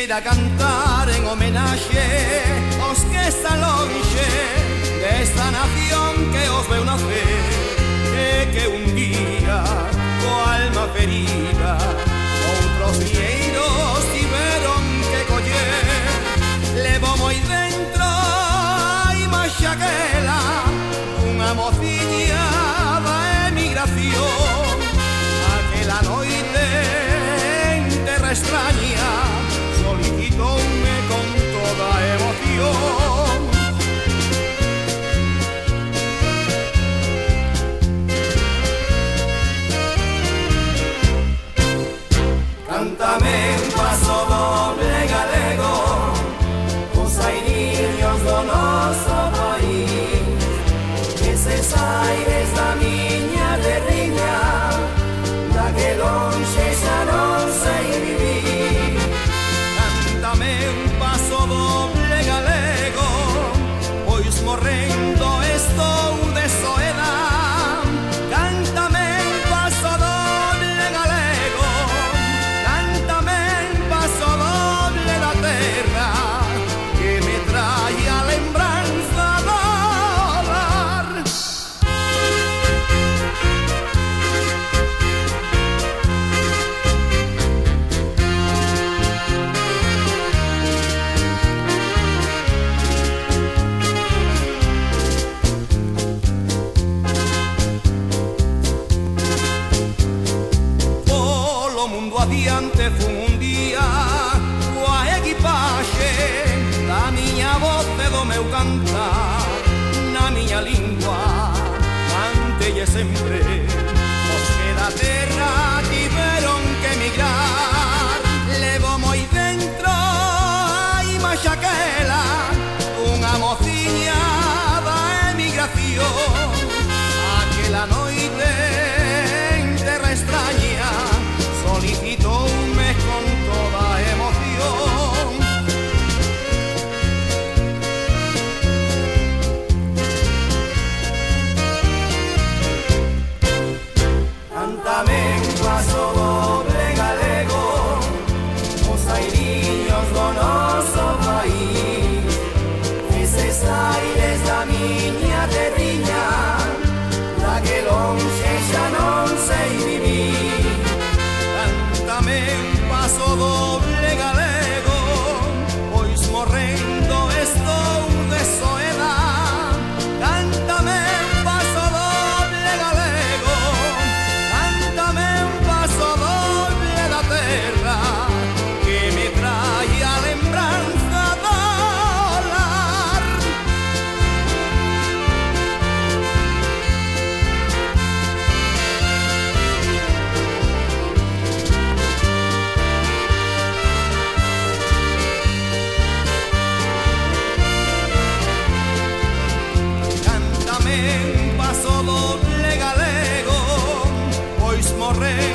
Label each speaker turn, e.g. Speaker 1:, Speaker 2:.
Speaker 1: Quisiera cantar en homenaje aos que están longe desta nación que os veu nacer e que un día coa alma ferida outros vieiros tiveron que coller. Levo moi dentro a imaxe aquela unha mociña da emigración, aquela noite en terra extraña solicitoume con toda a emoción. Cántame un paso doble galego, os airiños do noso país, eses aires da miña terriña, da que lonxe xa non sei vivir. Cántame un paso doble galego, pois morrendo estou de soedad. Cántame un paso doble galego, cántame un paso doble da terra, que me trae a lembranza do lar. Polo mundo adiante fun un día coa equipaxe da miña voz e do meu cantar na miña lingua. Cantelle sempre os que da terra tiveron que emigrar. Levo moi dentro a imaxe aquela unha mociña da emigración, aquela noite en terra extraña solicitoume con toda a emoción. Cántame un paso doble galego, os airiños do noso país, eses aires da miña terriña, da que lonxe xa non sei vivir. Cántame un paso doble galego, pois morrendo estou de soedad. Cántame un paso doble galego, cántame un paso doble da terra, que me trae a lembranza do lar. Cántame un paso doble galego, pois morrer